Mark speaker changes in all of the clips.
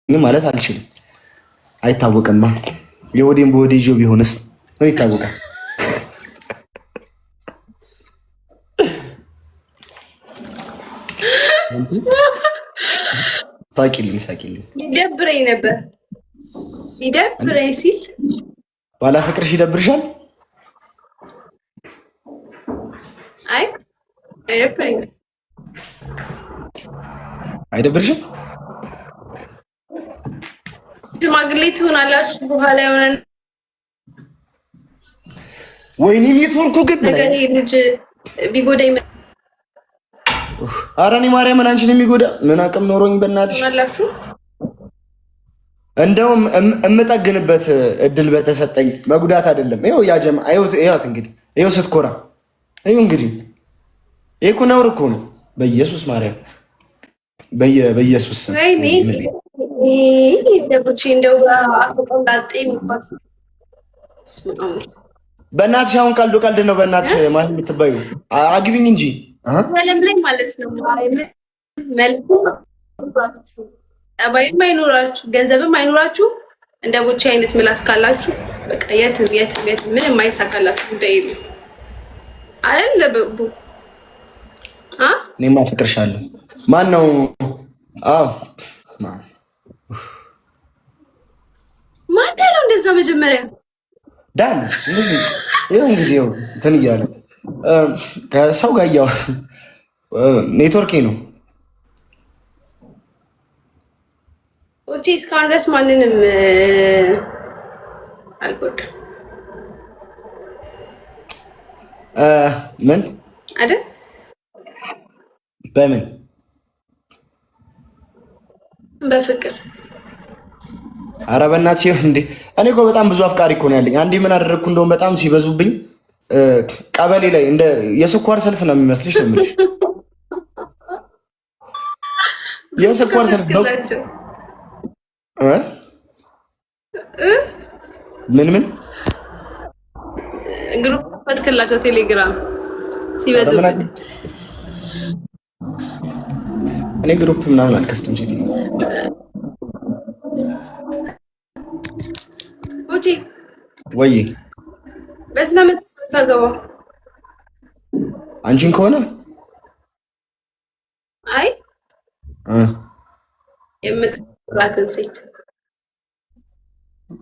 Speaker 1: ማለት አልችልም። አይታወቅማ። የወዴን በወዴ ይዤው ቢሆንስ ምን ይታወቃል? ሳቂልኝ ሳቂልኝ።
Speaker 2: ይደብረኝ ነበር። ይደብረኝ ሲል
Speaker 1: ባላፈቅርሽ ይደብርሻል?
Speaker 2: አይ አይደብረኝም።
Speaker 1: አይደብርሽም?
Speaker 2: ሽማግሌ ትሆናላችሁ በኋላ የሆነ
Speaker 1: ወይኔ ኔትወርኩ ግን
Speaker 2: ነገር ይሄ ልጅ ቢጎዳኝ
Speaker 1: ኧረ እኔ ማርያምን አንቺን የሚጎዳ ምን አቅም ኖሮኝ በእናትሽ
Speaker 2: ትሆናላችሁ።
Speaker 1: እንደውም እምጠግንበት እድል በተሰጠኝ መጉዳት አይደለም። ይኸው ያጀማ ይኸውት እንግዲህ ይኸው ስትኮራ ይኸው እንግዲህ ይሄ እኮ ነውር እኮ ነው። በኢየሱስ ማርያም በኢየሱስ በእናትሽ አሁን ቀልዶ ቀልድ ነው። በእናትሽ ማለት የምትባዩ አግቢኝ እንጂ
Speaker 2: ዓለም ላይ ማለት ነው። መልኩ ጠባይም አይኖራችሁ ገንዘብም አይኖራችሁ እንደ ቦቼ አይነት ምላስ ካላችሁ በቃ የትም የትም የትም ምንም አይሳካላችሁ ጉዳይ የለም አይደል? ለቡ
Speaker 1: እኔማ አፈቅርሻለሁ። ማን ነው? አዎ
Speaker 2: ማን ነው እንደዛ? መጀመሪያ
Speaker 1: ዳን ይኸው እንግዲህ ይኸው እንትን እያለ ከሰው ጋር ያው ኔትወርኬ ነው።
Speaker 2: ኦኬ እስካሁን ድረስ ማንንም አልጎዳም።
Speaker 1: ምን
Speaker 2: አይደል?
Speaker 1: በምን
Speaker 2: በፍቅር
Speaker 1: ኧረ በእናትሽ እንዴ! እኔ እኮ በጣም ብዙ አፍቃሪ እኮ ነው ያለኝ። አንዴ ምን አደረግኩ እንደውም በጣም ሲበዙብኝ ቀበሌ ላይ እንደ የስኳር ሰልፍ ነው የሚመስልሽ ነው የምልሽ። የስኳር ሰልፍ ነው። ምን
Speaker 2: ግሩፕ ፈትክላቸው ቴሌግራም ሲበዙብኝ።
Speaker 1: እኔ ግሩፕ ምናምን አልከፍትም። ሴት
Speaker 2: ኦኬ
Speaker 1: ወይ
Speaker 2: በስነ ምታገባው
Speaker 1: አንቺን ከሆነ
Speaker 2: አይ የምትፈቅራትን ሴት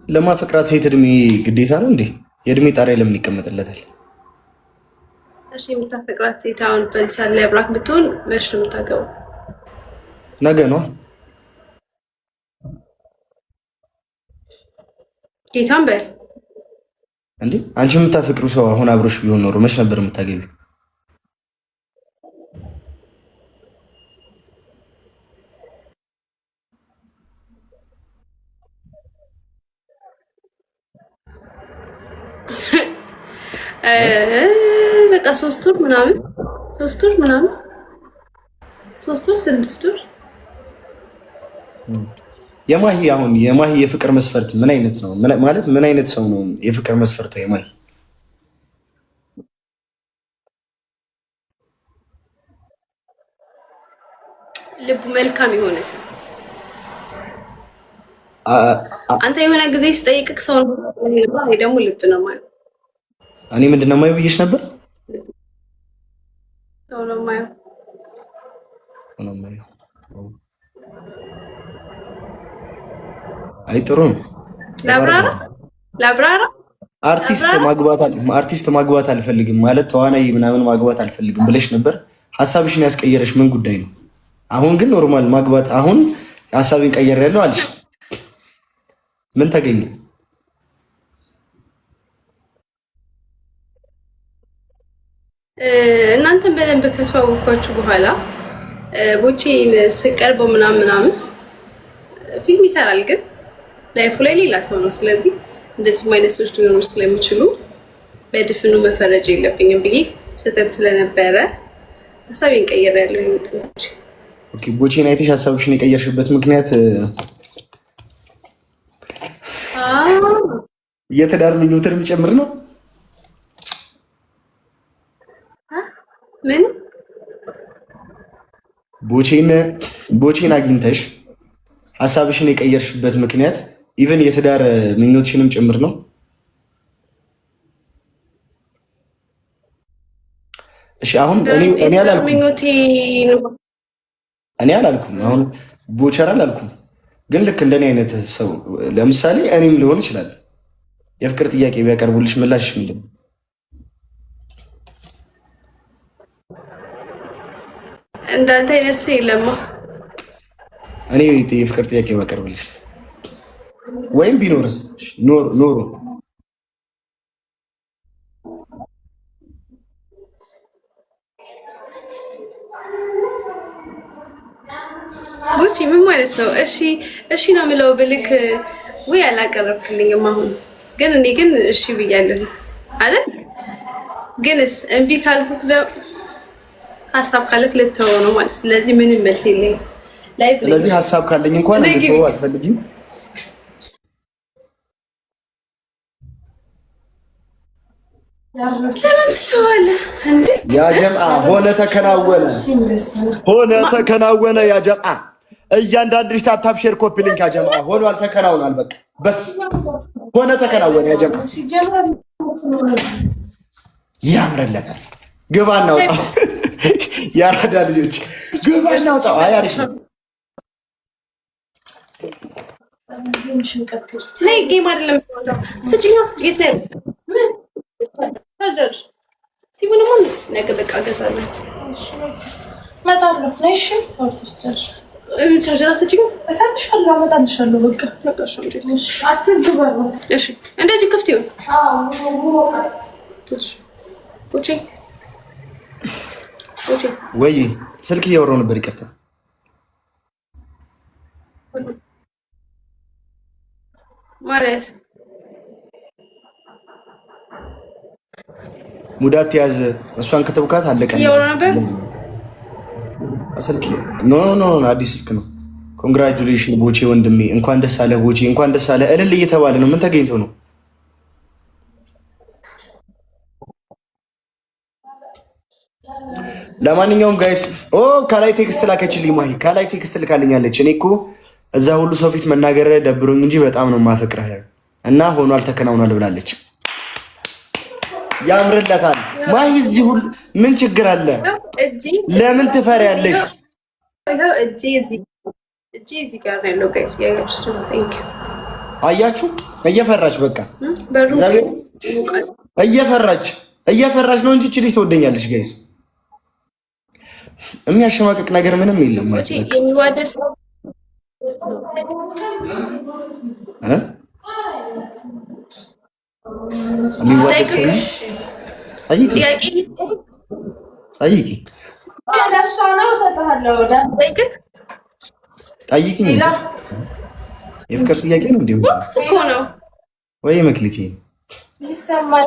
Speaker 1: ለማፈቅራት ሴት እድሜ ግዴታ ነው እንዴ? የእድሜ ጣሪያ ለምን ይቀመጥለታል?
Speaker 2: እሺ የምታፈቅራት ሴት አሁን በዚህ ሰዓት ላይ አብራክ ብትሆን መች ነው የምታገባው?
Speaker 1: ነገ ነው
Speaker 2: ጌታን በል
Speaker 1: እንዴ። አንቺ የምታፈቅሩ ሰው አሁን አብሮሽ ቢሆን ኖሮ መች ነበር የምታገቢው?
Speaker 2: በቃ 3 ወር ምናምን 3 ወር 6 ወር።
Speaker 1: የማሂ የፍቅር መስፈርት ምን አይነት ነው? ማለት ምን አይነት ሰው ነው የፍቅር መስፈርቱ የማሂ?
Speaker 2: ልቡ መልካም የሆነ ሰው። አንተ የሆነ ጊዜ ስጠይቅክ ሰው ነው ደግሞ ልብ ነው ማለት።
Speaker 1: እኔ ምንድነው ማየው ብዬሽ ነበር?
Speaker 2: ሰው ነው ማየው
Speaker 1: አይ ጥሩ ነው።
Speaker 2: ላብራራ
Speaker 1: አርቲስት ማግባት አልፈልግም ማለት ተዋናይ ምናምን ማግባት አልፈልግም ብለሽ ነበር። ሀሳብሽን ያስቀየረሽ ምን ጉዳይ ነው? አሁን ግን ኖርማል ማግባት አሁን ሀሳቤን ቀየሬያለሁ አልሽ። ምን ተገኘ?
Speaker 2: እናንተን በደንብ ከተዋወቅኳችሁ በኋላ ቦቼን ስቀርበው ምናምን ፊልም ይሰራል ግን ላይፉ ላይ ሌላ ሰው ነው። ስለዚህ እንደዚህ አይነት ሰዎች ሊኖሩ ስለሚችሉ በድፍኑ መፈረጅ የለብኝም ብዬ ስህተት ስለነበረ ሀሳቤን ቀይሬያለሁ።
Speaker 1: ኦኬ ቦቼን አይተሽ ሀሳብሽን የቀየርሽበት ምክንያት የትዳር ምኞትንም ጨምር ነው?
Speaker 2: ምን ቦቼን
Speaker 1: አግኝተሽ ሀሳብሽን የቀየርሽበት ምክንያት ኢቨን የትዳር ምኞትሽንም ጭምር ነው? እሺ አሁን እኔ አላልኩም። አሁን ቦቸር አላልኩም። ግን ልክ እንደኔ አይነት ሰው ለምሳሌ እኔም ሊሆን ይችላል የፍቅር ጥያቄ ቢያቀርቡልሽ ምላሽሽ ምንድን ነው?
Speaker 2: እንዳንተ አይነት ሰው የለማ።
Speaker 1: እኔ የፍቅር ጥያቄ ቢያቀርቡልሽ ወይም ቢኖርስ ኖሮ
Speaker 2: ቦቼ ምን ማለት ነው? እሺ ነው የምለው ብልክ ወይ አላቀረብክልኝም። አሁን ግን እኔ ግን እሺ ብያለሁ አይደል? ግንስ እምቢ ካልኩክ ሀሳብ ካለክ ልተወው ነው ማለት። ስለዚህ ምንም መልስ የለኝም።
Speaker 1: ስለዚህ ሀሳብ ካለኝ እንኳን ልተወው አትፈልጊም?
Speaker 2: ለምን ትተዋለህ እንዴ?
Speaker 1: ያ ጀምዓ ሆነ ተከናወነ ያ ጀምዓ እያንዳንድሽ ታፕ ሼር ኮፒ ሊንክ ያ ጀምዓ ሆኗል፣ ተከናውኗል። በቃ በስ ሆነ ተከናወነ ያ ጀምዓ ያምረለታል። ግባ እናውጣው፣ ያራዳ ልጆች ግባ እናውጣው። አይ አሪፍ ነው።
Speaker 2: ነይ ጌም አይደለም ስጭኛ የለም ታጀር ሲቡን ምን ነገ በቃ ገዛለሁ መጣለሁ። ነሽ ሰርተሽ ቻርጀር አስጭኝ እሰጥሻለሁ፣ አመጣልሻለሁ። በቃ እሺ አትዝግበሩ። እሺ እንደዚህ ክፍት ይሁን። እሺ ኦኬ
Speaker 1: ወይ ስልክ እያወራሁ ነበር፣ ይቅርታ።
Speaker 2: ማለት
Speaker 1: ሙዳት ያዝ። እሷን ከተውካት አለቀ።
Speaker 2: እያወራሁ ነበር።
Speaker 1: ስልክ ኖ አዲስ ስልክ ነው። ኮንግራቹሌሽን ቦቼ ወንድሜ፣ እንኳን ደስ አለ ቦቼ፣ እንኳን ደስ አለ። እልል እየተባለ ነው። ምን ተገኝቶ ነው? ለማንኛውም ጋይስ ከላይ ቴክስት ላከችልኝ ማሂ፣ ከላይ ቴክስት ልካልኛለች። እኔ እኮ እዛ ሁሉ ሰው ፊት መናገር ደብሮኝ እንጂ በጣም ነው ማፈቅረህ እና ሆኗል ተከናውኗል ብላለች። ያምርለታል ማሂ። እዚህ ሁሉ ምን ችግር አለ? ለምን ትፈሪያለሽ?
Speaker 2: እዚህ ጋር ነው ያለው ጋይስ።
Speaker 1: አያችሁ፣ እየፈራች በቃ እየፈራች ነው እንጂ እቺ ልጅ ትወደኛለች ጋይስ። የሚያሸማቅቅ ነገር ምንም የለም ማለት ነው።
Speaker 2: የሚዋደድ ሰው
Speaker 1: የሚዋደድ ሰው ጠይቂ። ጠይቂኝ። የፍቅር ጥያቄ ነው እንዴ? ወይ መክሊቴ
Speaker 2: ይሰማል።